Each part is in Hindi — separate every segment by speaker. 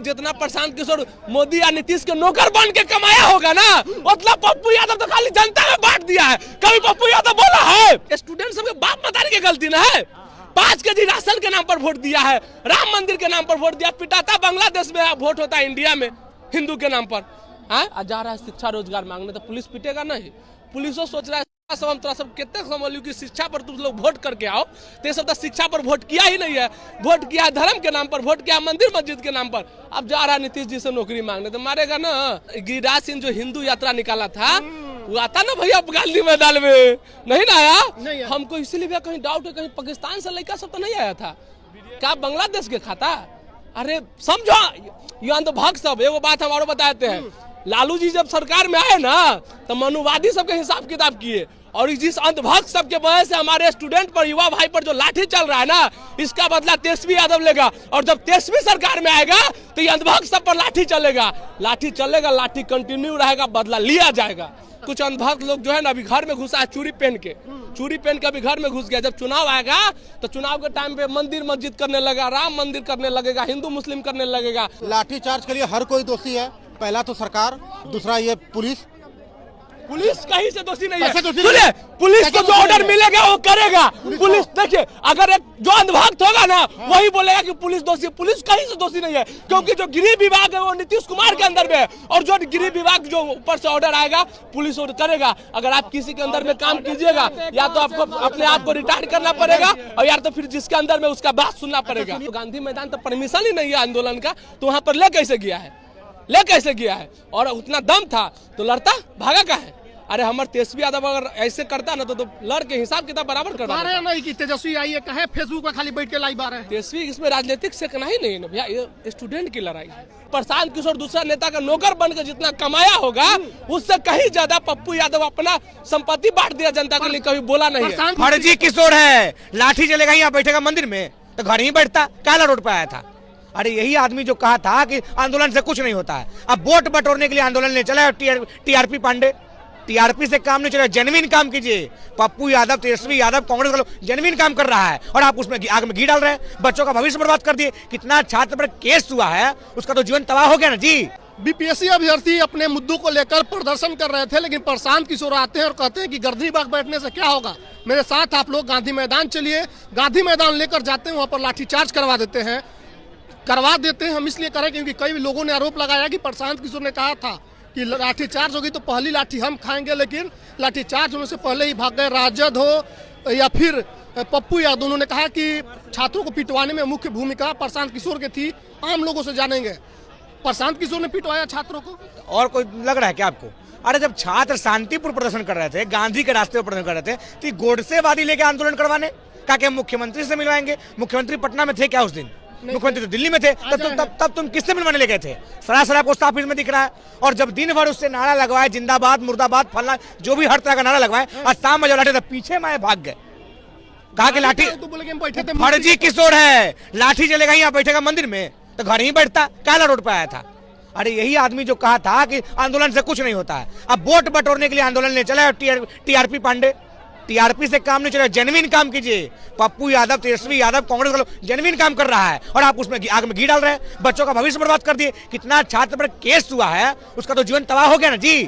Speaker 1: जितना प्रशांत किशोर मोदी या नीतीश के नौकर बन के कमाया होगा ना, उतना पप्पू यादव तो खाली जनता में बांट दिया है। कभी पप्पू यादव बोला है? स्टूडेंट सबके बाप मतारी की गलती ना है। 5 केजी राशन के नाम पर वोट दिया है, राम मंदिर के नाम पर वोट दिया, पिटाता बांग्लादेश में वोट होता है इंडिया में हिंदू के नाम पर। जा रहा है शिक्षा रोजगार मांगने, तो पुलिस पिटेगा नहीं? पुलिसो सोच रहा है सब हम तोरा सब कितने समझ कि शिक्षा पर तुम लोग वोट करके आओ, तो सब तो शिक्षा पर वोट किया ही नहीं है। वोट किया धर्म के नाम पर, वोट किया मंदिर मस्जिद के नाम पर। अब जा रहा है नीतीश जी से नौकरी मांगने, तो मारेगा ना। गिरिराज सिंह जो हिंदू यात्रा निकाला था वो आता ना भैया गांधी मैदान में, नहीं ना आया? हमको इसीलिए भी कहीं डाउट है, कहीं पाकिस्तान से लड़का सब तो नहीं आया था क्या? बांग्लादेश के खाता? अरे समझो ये अंधभक्त सब। एगो बात हमारो बताते हैं, लालू जी जब सरकार में आए ना तो मनुवादी सबके हिसाब किताब किए, और जिस अंधभक्त सबके वजह से हमारे स्टूडेंट पर, युवा भाई पर जो लाठी चल रहा है ना, इसका बदला तेजस्वी यादव लेगा। और जब तेजस्वी सरकार में आएगा तो ये अंधभक्त सब पर लाठी चलेगा, लाठी चलेगा, लाठी कंटिन्यू रहेगा, बदला लिया जाएगा। कुछ अंधभक्त लोग जो है ना अभी घर में घुसा है चूड़ी पहन के अभी घर में घुस गया। जब चुनाव आएगा तो चुनाव के टाइम पे मंदिर मस्जिद करने लगेगा, राम मंदिर करने लगेगा, हिंदू मुस्लिम करने लगेगा।
Speaker 2: लाठी चार्ज के लिए हर कोई दोषी है। पहला तो सरकार, दूसरा ये पुलिस
Speaker 1: कहीं से दोषी नहीं है। सुनिए, पुलिस को जो ऑर्डर मिलेगा वो करेगा। पुलिस देखिए, अगर एक जो अंधभक्त होगा ना वही बोलेगा कि पुलिस दोषी है। पुलिस कहीं से दोषी नहीं है, क्योंकि जो गृह विभाग है वो नीतीश कुमार के अंदर में है, और जो गृह विभाग जो ऊपर से ऑर्डर आएगा पुलिस ऑर्डर करेगा। अगर आप किसी के अंदर में काम कीजिएगा, या तो आपको अपने आप को रिटायर करना पड़ेगा, और या तो फिर जिसके अंदर में उसका बात सुनना पड़ेगा। तो गांधी मैदान तो परमिशन ही नहीं है आंदोलन का, तो वहां पर ले कैसे गया है? और उतना दम था तो लड़ता, भागा का है? अरे हमारे तेजस्वी यादव अगर ऐसे करता ना तो लड़ के हिसाब किताब बराबर करता
Speaker 3: नहीं कि तेजस्वी आई है कहे फेसबुक पर खाली बैठ के लाइव आ रहे हैं।
Speaker 1: तेजस्वी इसमें राजनीतिक से नहीं है ना भैया, ये स्टूडेंट की लड़ाई है। प्रशांत किशोर दूसरा नेता का नौकर बनकर जितना कमाया होगा उससे कहीं ज्यादा पप्पू यादव अपना संपत्ति बांट दिया जनता के लिए, कभी बोला नहीं है।
Speaker 4: फर्जी किशोर है, लाठी चलेगा यहाँ बैठेगा मंदिर में, तो घर ही बैठता, काला रोड पे आया था। अरे यही आदमी जो कहा था कि आंदोलन से कुछ नहीं होता है, अब वोट बटोरने के लिए आंदोलन ले चला। टीआरपी पांडे, टीआरपी से काम नहीं चला, जेन्युइन काम कीजिए। पप्पू यादव, तेजस्वी यादव, कांग्रेस वालों जेन्युइन काम कर रहा है, और आप उसमें आग में घी डाल रहे हैं, बच्चों का भविष्य बर्बाद कर दिए। कितना छात्र पर केस हुआ है, उसका तो जीवन तबाह हो गया ना जी।
Speaker 3: बीपीएससी अभ्यर्थी अपने मुद्दों को लेकर प्रदर्शन कर रहे थे, लेकिन प्रशांत किशोर आते हैं और कहते हैं कि गांधी बाग बैठने से क्या होगा, मेरे साथ आप लोग गांधी मैदान चलिए। गांधी मैदान लेकर जाते हैं, वहाँ पर लाठीचार्ज करवा देते हैं। हम इसलिए करें क्योंकि कई लोगों ने आरोप लगाया कि प्रशांत किशोर ने कहा था कि लाठीचार्ज होगी तो पहली लाठी हम खाएंगे, लेकिन लाठीचार्ज होने से पहले ही भाग गए। राजद हो या फिर पप्पू यादव, उन्होंने कहा कि छात्रों को पिटवाने में मुख्य भूमिका प्रशांत किशोर की थी। आम लोगों से जानेंगे, प्रशांत किशोर ने पिटवाया छात्रों को?
Speaker 4: और कोई लग रहा है क्या आपको? अरे जब छात्र शांतिपूर्ण प्रदर्शन कर रहे थे, गांधी के रास्ते पर प्रदर्शन कर रहे थे, तो गोडसेवादी लेके आंदोलन करवाने का क्या मुख्यमंत्री से मिलवाएंगे? मुख्यमंत्री पटना में थे क्या उस दिन? मुख्यमंत्री तो दिल्ली में थे। तब तुम किससे मिलवाने ले गए थे? सरासर पोस्ट ऑफिस में दिख रहा है। और जब दिन भर उससे नारा लगवाए, जिंदाबाद मुर्दाबाद फलना जो भी हर तरह का नारा लगवाए, और शाम में जब लाठी पीछे में भाग गए। कहा कि लाठी फर्जी किशोर है, लाठी चलेगा यहाँ बैठेगा मंदिर में, तो घर ही बैठता, काला रोड पे आया था। अरे यही आदमी जो कहा था कि आंदोलन से कुछ नहीं होता है, अब वोट बटोरने के लिए आंदोलन ले चला। टीआरपी पांडे, टीआरपी से काम नहीं चला, जेन्युइन काम कीजिए। पप्पू यादव, तेजस्वी यादव, कांग्रेस वालों जेन्युइन काम कर रहा है, और आप उसमें आग में घी डाल रहे हैं, बच्चों का भविष्य बर्बाद कर दिए। कितना छात्र पर केस हुआ है, उसका तो जीवन तबाह हो गया ना जी।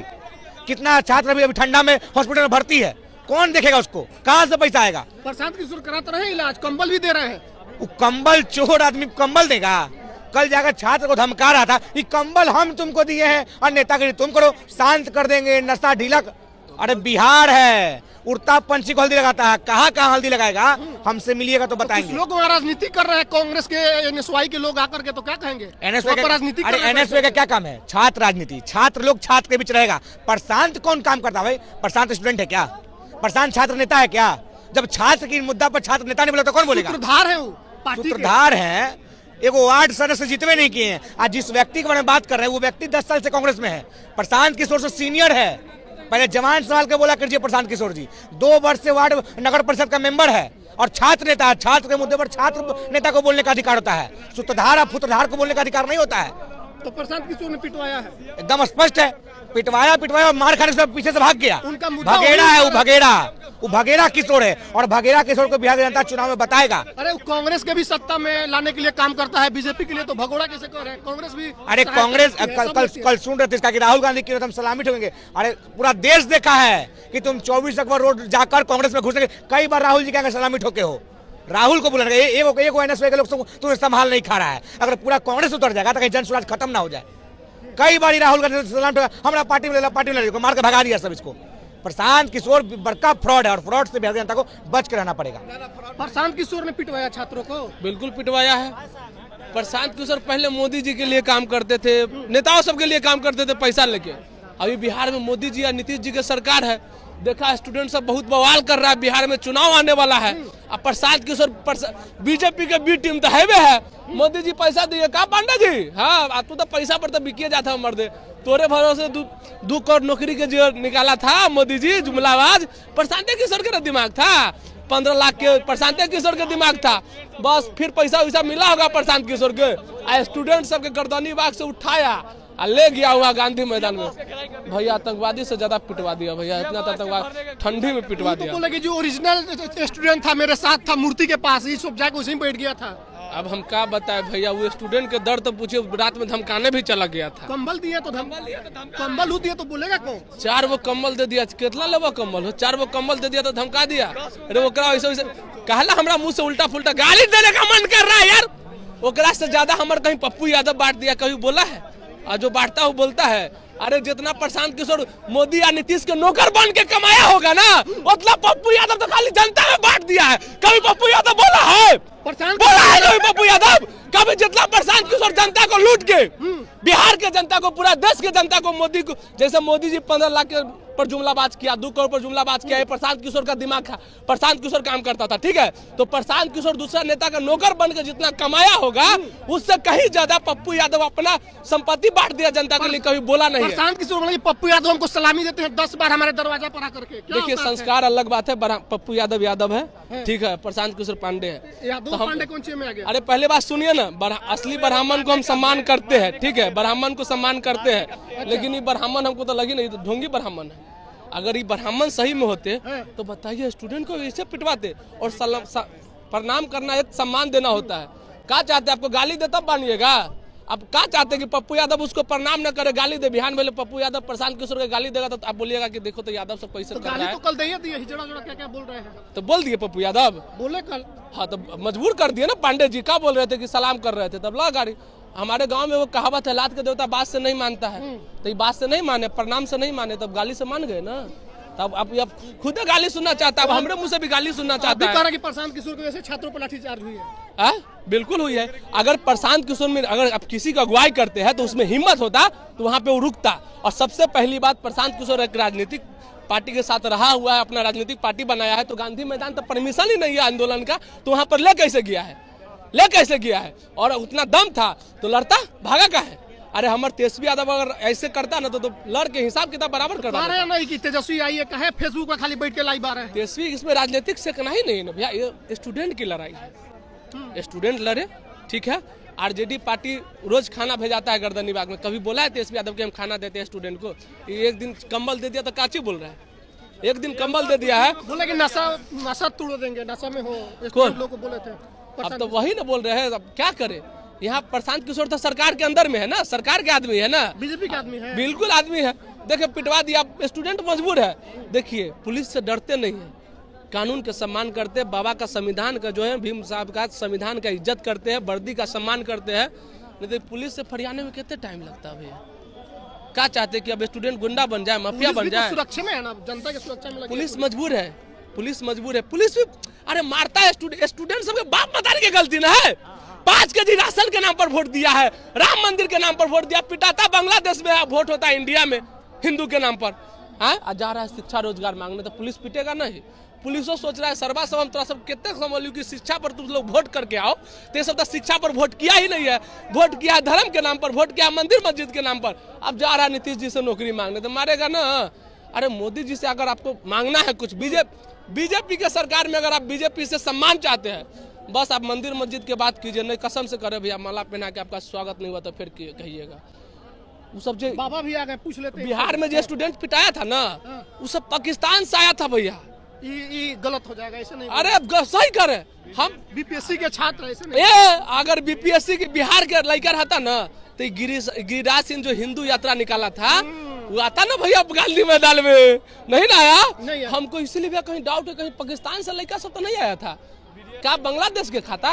Speaker 4: कितना छात्र अभी ठंडा में हॉस्पिटल में भर्ती है, कौन देखेगा उसको? कहाँ से पैसा आएगा?
Speaker 3: प्रशांत किशोर कराते रहे इलाज, कंबल भी दे रहे हैं।
Speaker 4: वो कंबल चोर आदमी कंबल देगा? कल जाकर छात्र को धमका रहा था कि कंबल हम तुमको दिए हैं और नेतागिरी तुम करो, शांत कर देंगे, नशा ढीला। अरे बिहार है, उड़ता पंछी को हल्दी लगाता है, कहाँ हल्दी लगाएगा? हमसे मिलिएगा तो बताएंगे।
Speaker 3: लोग राजनीति कर रहे हैं, कांग्रेस के एनएसवाई के लोग आकर के, तो क्या कहेंगे?
Speaker 4: राजनीति। अरे एनएसवाई का क्या काम है? छात्र राजनीति, छात्र लोग छात्र के बीच रहेगा। प्रशांत कौन काम करता है भाई? प्रशांत स्टूडेंट है क्या? प्रशांत छात्र नेता है क्या? जब छात्र की मुद्दा पर छात्र नेता नहीं बोला तो कौन बोलेगा?
Speaker 3: सूत्रधार है वो,
Speaker 4: सूत्रधार है। एगो वार्ड सदस्य जितने नहीं किए हैं। आज जिस व्यक्ति के बारे में बात कर रहे हैं वो व्यक्ति 10 साल से कांग्रेस में है, प्रशांत किशोर से सीनियर है। पहले जवान सवाल के बोला कीजिए प्रशांत किशोर जी, 2 वर्ष से वार्ड नगर परिषद का मेंबर है, और छात्र नेता है। छात्र के मुद्दे पर छात्र नेता को बोलने का अधिकार होता है, सूत्रधार और फूत्रधार को बोलने का अधिकार नहीं होता है।
Speaker 3: तो प्रशांत किशोर ने पिटवाया है।
Speaker 4: एकदम स्पष्ट है, पिटवाया और मार खाने से पीछे से भाग गया।
Speaker 3: उनका मुद्दा
Speaker 4: भगेड़ा है वो भगेड़ा किशोर है, और भगेड़ा किशोर को बिहार जनता चुनाव में बताएगा।
Speaker 3: अरे कांग्रेस के भी सत्ता में लाने के लिए काम करता है, बीजेपी के लिए तो भगोड़ा कैसे कर रहे हैं? कांग्रेस भी,
Speaker 4: अरे कांग्रेस कल सुन रहे थे इसका कि राहुल गांधी की हम सलामी ठोकेंगे। अरे पूरा देश देखा है कि तुम 24 अक्टूबर रोड जाकर कांग्रेस में घुसेंगे। कई बार राहुल जी कहेंगे सलामी ठोके हो, राहुल को बुलाने एक एनएसए के लोग तुम्हें संभाल नहीं खा रहा है। अगर पूरा कांग्रेस उतर जाएगा तो कहीं जन स्वराज खत्म ना हो जाए। कई बार राहुल गांधी सलाम ठोका, हमारा पार्टी में मार के भगा दिया सब इसको। प्रशांत किशोर बड़का फ्रॉड है, और फ्रॉड से बिहार जनता को बच के रहना पड़ेगा।
Speaker 3: प्रशांत किशोर ने पिटवाया छात्रों को,
Speaker 1: बिल्कुल पिटवाया है। प्रशांत किशोर पहले मोदी जी के लिए काम करते थे, नेताओं सबके लिए काम करते थे पैसा लेके। अभी बिहार में मोदी जी या नीतीश जी की सरकार है, देखा स्टूडेंट सब बहुत बवाल कर रहा है। बिहार में चुनाव आने वाला है, अब प्रशांत किशोर बीजेपी के बी टीम तो है। मोदी जी पैसा दिए का पांडा जी? हाँ, तू तो पैसा पर तो बिकिए जाता है मर्दे। तोरे भरोसे 2 करोड़ नौकरी के जो निकाला था मोदी जी जुमलाबाज, प्रशांत किशोर के दिमाग था। 15 लाख के प्रशांत किशोर के दिमाग था। बस फिर पैसा वैसा मिला होगा प्रशांत किशोर के, स्टूडेंट सबके गर्दनी बाग से उठाया ले गया हुआ गांधी मैदान में। भैया आतंकवादी से ज्यादा पिटवा दिया भैया, इतना आतंकवाद ठंडी में पिटवा दिया।
Speaker 3: बोले कि जो ओरिजिनल स्टूडेंट था मेरे साथ था मूर्ति के पास, ये सब जाके उसी में बैठ गया था।
Speaker 1: अब हम क्या बताए भैया, वो स्टूडेंट के दर्द तो पूछिए, रात में धमकाने भी चला गया था।
Speaker 3: कंबल दिया तो कंबल दिया तो बोलेगा कौन?
Speaker 1: 4 वो कंबल दे दिया, कितना लेवा कंबल हो? 4 वो कंबल दे दिया तो धमका दिया। अरे ओकरा वैसे कहला हमरा मुंह से उल्टा फुल्टा गाली देने का मन कर रहा है यार। ओकरा से ज्यादा हमारे कहीं पप्पू यादव बांट दिया, कभी बोला है? और जो बांटता वो बोलता है। अरे जितना प्रशांत किशोर मोदी या नीतीश के नौकर बन के कमाया होगा ना, उतना पप्पू यादव तो खाली जनता में बांट दिया है। कभी पप्पू यादव बोला है? बोला है कभी पप्पू यादव? कभी जितना प्रशांत किशोर जनता को लूट के, बिहार के जनता को, पूरा देश के जनता को, मोदी को, जैसे मोदी जी 15 लाख के पर जुमलाबाज किया, 2 करोड़ पर जुमलाबाज किया, प्रशांत किशोर का दिमाग था। प्रशांत किशोर काम करता था, ठीक है? तो प्रशांत किशोर दूसरा नेता का नौकर बनकर जितना कमाया होगा, उससे कहीं ज्यादा पप्पू यादव अपना संपत्ति बांट दिया जनता के लिए, कभी बोला नहीं है।
Speaker 3: प्रशांत किशोर बोले पप्पू यादव हमको सलामी देते हैं 10 बार हमारे दरवाजा पर आकर के।
Speaker 1: देखिए संस्कार अलग बात है। पप्पू यादव यादव है, ठीक है, प्रशांत किशोर पांडे है।
Speaker 3: यादव पांडे कौन सी में आ गया?
Speaker 1: अरे पहले बात सुनिए ना, असली ब्राह्मण को हम सम्मान करते हैं, ठीक है, ब्राह्मण को सम्मान करते हैं, लेकिन ये ब्राह्मण हमको तो लगी नहीं, तो ढोंगी ब्राह्मण है। अगर ये ब्राह्मण सही में होते तो बताइए स्टूडेंट को ऐसे पिटवाते। और प्रणाम करना एक सम्मान देना होता है। क्या चाहते हैं, आपको गाली दे तब मानिएगा? अब क्या चाहते हैं कि पप्पू यादव उसको प्रणाम न करे, गाली दे? बिहान में पप्पू यादव प्रशांत किशोर के गाली देगा तो आप बोलिएगा कि देखो तो यादव सब कैसे कर रहा है।
Speaker 3: तो कल दिए हिजड़ा क्या बोल रहे हैं,
Speaker 1: तो बोल दिए पप्पू यादव
Speaker 3: बोले कल।
Speaker 1: हाँ तो मजबूर कर दिए ना। पांडे जी क्या बोल रहे थे कि सलाम कर रहे थे, तब ला गाड़ी। हमारे गांव में वो कहावत है, लात के देवता बात से नहीं मानता है। तो ये बात से नहीं माने, प्रणाम से नहीं माने, तब गाली से मान गए ना। तब अब खुद गाली सुनना चाहता है, अब हमरे मुंह से भी गाली सुनना चाहता है।
Speaker 3: कि प्रशांत किशोर की वजह से छात्रों पर लाठीचार्ज हुई है।
Speaker 1: बिल्कुल हुई है। अगर प्रशांत किशोर में अगर आप किसी का अगुवाई करते हैं तो उसमें हिम्मत होता तो वहां पे वो रुकता। और सबसे पहली बात, प्रशांत किशोर एक राजनीतिक पार्टी के साथ रहा हुआ है, अपना राजनीतिक पार्टी बनाया है, तो गांधी मैदान तो परमिशन ही नहीं है आंदोलन का, तो वहां पर ले कैसे गया है? और उतना दम था तो लड़ता, भागा का है? अरे हमारे तेजस्वी यादव अगर ऐसे करता ना तो लड़ के हिसाब किताब बराबर करता
Speaker 3: है। नहीं कि तेजस्वी आई है, कहे फेसबुक पर खाली बैठ के लाइव आ रहे हैं।
Speaker 1: तेजस्वी इसमें राजनीतिक से कहना ही नहीं है ना भैया, ये स्टूडेंट की लड़ाई है। स्टूडेंट लड़े, ठीक है। आरजेडी पार्टी रोज खाना भेजाता है गर्दनी बाग में। कभी बोला है तेजस्वी यादव के हम खाना देते हैं स्टूडेंट को? एक दिन कंबल दे दिया तो काची बोल रहा है? एक दिन कंबल दे दिया है,
Speaker 3: बोले कि नशा तोड़ देंगे, नशा में हो।
Speaker 1: कौन
Speaker 3: लोग को बोले थे?
Speaker 1: अब तो वही ना बोल रहे हैं। अब क्या करे? यहाँ प्रशांत किशोर तो सरकार के अंदर में है ना, सरकार के आदमी है ना,
Speaker 3: बीजेपी के आदमी है,
Speaker 1: बिल्कुल आदमी है। देखिए पिटवा दिया, स्टूडेंट मजबूर है। देखिए पुलिस से डरते नहीं है, कानून का सम्मान करते हैं, बाबा का संविधान का जो है भीम साहब का संविधान का इज्जत करते हैं, वर्दी का सम्मान करते हैं। नहीं तो पुलिस से फरियाने में कितने टाइम लगता है भैया? क्या चाहते हैं कि अब स्टूडेंट गुंडा बन जाए, माफिया बन जाए?
Speaker 3: सुरक्षा में है ना, जनता की सुरक्षा में
Speaker 1: पुलिस मजबूर है, पुलिस भी अरे मारता है। स्टूडेंट सबके बाप मतारी की गलती ना है। 5 केजी राशन के नाम पर वोट दिया है, राम मंदिर के नाम पर वोट दिया, पिटाता बांग्लादेश में वोट होता है इंडिया में हिंदू के नाम पर। हाँ जा रहा है शिक्षा रोजगार मांगने, तो पुलिस पिटेगा नहीं? पुलिसो सोच रहा है सर्वा सब हम तोरा सब कितने समझ कि शिक्षा पर तुम लोग वोट करके आओ, तो सब तो शिक्षा पर वोट किया ही नहीं है। वोट किया धर्म के नाम पर, वोट किया मंदिर मस्जिद के नाम पर। अब जा रहा है नीतीश जी से नौकरी मांगने, तो मारेगा ना। अरे मोदी जी से अगर आपको मांगना है कुछ, बीजेपी के सरकार में अगर आप बीजेपी से सम्मान चाहते हैं, बस आप मंदिर मस्जिद की बात कीजिए, नहीं कसम से करे भैया माला पहना के आपका स्वागत नहीं हुआ तो फिर कहिएगा। वो सब जो
Speaker 3: बाबा भी आ गए, पूछ लेते हैं।
Speaker 1: बिहार में जो स्टूडेंट पिटाया था ना, वो सब पाकिस्तान से आया था भैया।
Speaker 3: ये गलत हो जाएगा, ऐसे नहीं।
Speaker 1: अरे सही करे, हम
Speaker 3: बीपीएससी के छात्र ऐसे नहीं।
Speaker 1: अगर बीपीएससी के बिहार के लड़का रहता ना तो गिरिराज सिंह जो हिंदू यात्रा निकाला था वो आता ना भैया गांधी मैदान में, नहीं ना आया।
Speaker 3: नहीं आया।
Speaker 1: हमको इसलिए भी कहीं डाउट है, कहीं पाकिस्तान से लड़का सब तो नहीं आया था क्या, बांग्लादेश के खाता।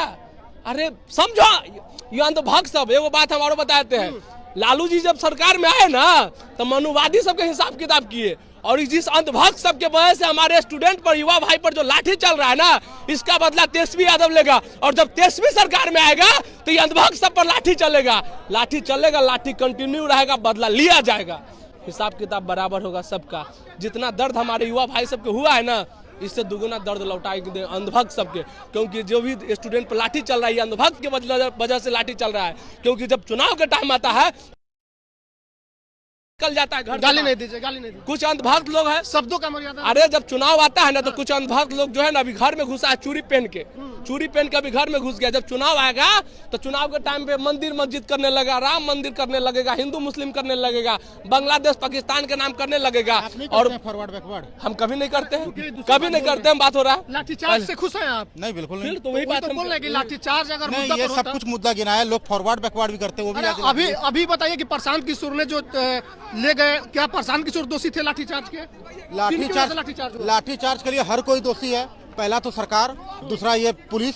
Speaker 1: अरे समझो ये अंधभक्त सब। एगो बात हम और बताते हैं, लालू जी जब सरकार में आए ना तो मनुवादी सबके हिसाब किताब किए, और जिस अंधभक्त सबके वजह से हमारे स्टूडेंट पर, युवा भाई पर जो लाठी चल रहा है ना, इसका बदला तेजस्वी यादव लेगा। और जब तेजस्वी सरकार में आएगा तो ये अंधभक्त सब पर लाठी चलेगा, लाठी कंटिन्यू रहेगा, बदला लिया जाएगा, हिसाब किताब बराबर होगा सबका। जितना दर्द हमारे युवा भाई सबके हुआ है ना, इससे दुगुना दर्द लौटाएंगे अंधभक्त सबके, क्योंकि जो भी स्टूडेंट पर लाठी चल रहा है ये अंधभक्त के वजह से लाठी चल रहा है। क्योंकि जब चुनाव का टाइम आता है निकल जाता है घर।
Speaker 3: गाली नहीं दीजिए, गाली नहीं दीजिए।
Speaker 1: कुछ अंधभक्त लोग हैं,
Speaker 3: शब्दों का मर्यादा।
Speaker 1: अरे जब चुनाव आता है ना तो कुछ अंधभक्त लोग जो है ना अभी घर में घुसा है चूड़ी पहन के अभी घर में घुस गया। जब चुनाव आएगा तो चुनाव के टाइम पे मंदिर मस्जिद करने लगेगा, राम मंदिर करने लगेगा, हिंदू मुस्लिम करने लगेगा, बांग्लादेश पाकिस्तान के नाम करने लगेगा। और
Speaker 2: फॉरवर्ड बैकवर्ड
Speaker 1: हम कभी नहीं करते हैं, कभी नहीं करते हैं। बात हो रहा है
Speaker 3: लाठीचार्ज से खुश हैं आप?
Speaker 2: नहीं, बिल्कुल नहीं।
Speaker 1: तो वही बात
Speaker 3: तो बोल रहे हैं कि लाठीचार्ज अगर
Speaker 2: नहीं,
Speaker 3: मुद्दा
Speaker 2: ये
Speaker 3: पर
Speaker 2: सब
Speaker 3: होता-
Speaker 2: कुछ मुद्दा गिनाया, लोग फॉरवर्ड बैकवर्ड भी करते हैं, वो भी
Speaker 3: अरे
Speaker 2: याद दिलाते हैं।
Speaker 3: अभी बताइए कि प्रशांत किशोर ने जो ले गए, क्या प्रशांत किशोर दोषी थे लाठीचार्ज के? लाठीचार्ज हुआ?
Speaker 2: लाठीचार्ज के लिए हर कोई दोषी है। पहला तो सरकार, दूसरा ये पुलिस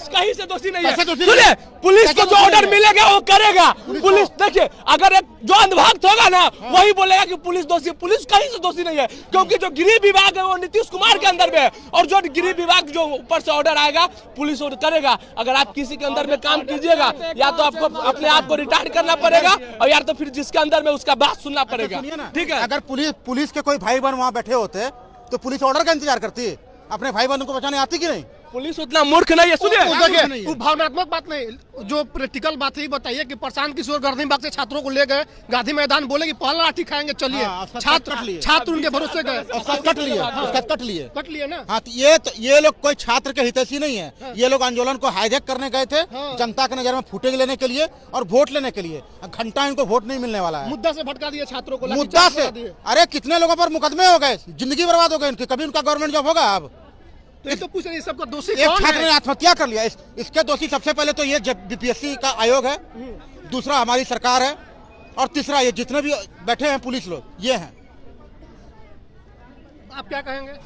Speaker 1: कहीं से दोषी नहीं है।
Speaker 2: कैसे दोषी
Speaker 1: सुनिए,
Speaker 2: नहीं है?
Speaker 1: पुलिस
Speaker 2: कैसे
Speaker 1: को जो
Speaker 2: दोषी
Speaker 1: ऑर्डर
Speaker 2: नहीं है?
Speaker 1: मिलेगा वो करेगा। पुलिस देखिए, अगर एक जो अंधभक्त होगा ना वही बोलेगा कि पुलिस दोषी है। पुलिस कहीं से दोषी नहीं है, क्योंकि जो गृह विभाग है वो नीतीश कुमार के अंदर में है, और जो गृह विभाग जो ऊपर से ऑर्डर आएगा पुलिस ऑर्डर करेगा। अगर आप किसी के अंदर में काम कीजिएगा या तो आपको अपने आप को रिटायर करना पड़ेगा, और या तो फिर जिसके अंदर में उसका बात सुनना पड़ेगा।
Speaker 2: सुनिए ना,
Speaker 1: ठीक है,
Speaker 2: अगर पुलिस के कोई भाई बहन वहाँ बैठे होते तो पुलिस ऑर्डर का इंतजार करती है। अपने भाई बहनों को बचाने आती कि नहीं?
Speaker 1: पुलिस उतना मूर्ख नहीं है। सुनिए,
Speaker 3: देखिए, वो भावनात्मक बात नहीं, जो प्रैक्टिकल बात है बताइए कि प्रशांत किशोर गांधी बाग से छात्रों को ले गए गांधी मैदान, बोले कि पहला लाठी खाएंगे, चलिए।
Speaker 2: हाँ, उसका कट लिए।
Speaker 3: छात्र उनके भरोसे गए,
Speaker 2: उसका कट लिए
Speaker 3: कट लिए ना।
Speaker 2: हाँ, तो ये लोग कोई छात्र के हितैषी नहीं है। ये लोग आंदोलन को हाईजैक करने गए थे, जनता के नजर में फुटेज लेने के लिए और वोट लेने के लिए। घंटा इनको वोट नहीं मिलने वाला है।
Speaker 3: मुद्दा से भटका दिए छात्रों को,
Speaker 2: मुद्दा
Speaker 3: लाठीचार्ज
Speaker 2: से।
Speaker 3: करा दिए।
Speaker 2: अरे कितने लोगों पर मुकदमे हो गए, जिंदगी बर्बाद हो गई उनकी, कभी उनका गवर्नमेंट जॉब होगा? अब
Speaker 3: तो ये तो पूछ रहे हैं, सबका दोषी
Speaker 2: एक
Speaker 3: कौन
Speaker 2: छात्र ने
Speaker 3: है?
Speaker 2: आत्महत्या कर लिया। इसके दोषी सबसे पहले तो ये बीपीएससी का आयोग है, दूसरा हमारी सरकार है, और तीसरा ये जितने भी बैठे हैं पुलिस लोग ये हैं।
Speaker 3: आप क्या कहेंगे सर?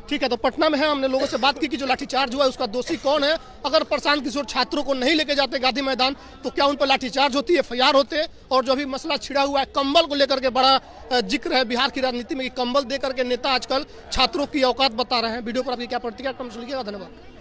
Speaker 3: ठीक है, तो पटना में है, हमने लोगों से बात की कि जो लाठीचार्ज हुआ है उसका दोषी कौन है। अगर प्रशांत किशोर छात्रों को नहीं लेके जाते गांधी मैदान तो क्या उन पर लाठीचार्ज होती है, एफआईआर होते? और जो अभी मसला छिड़ा हुआ है कंबल को लेकर के, बड़ा जिक्र है बिहार की राजनीति में कि कंबल दे करके नेता आजकल छात्रों की औकात बता रहे हैं। वीडियो पर आपकी क्या प्रतिक्रिया, कमेंट लिखिएगा। धन्यवाद।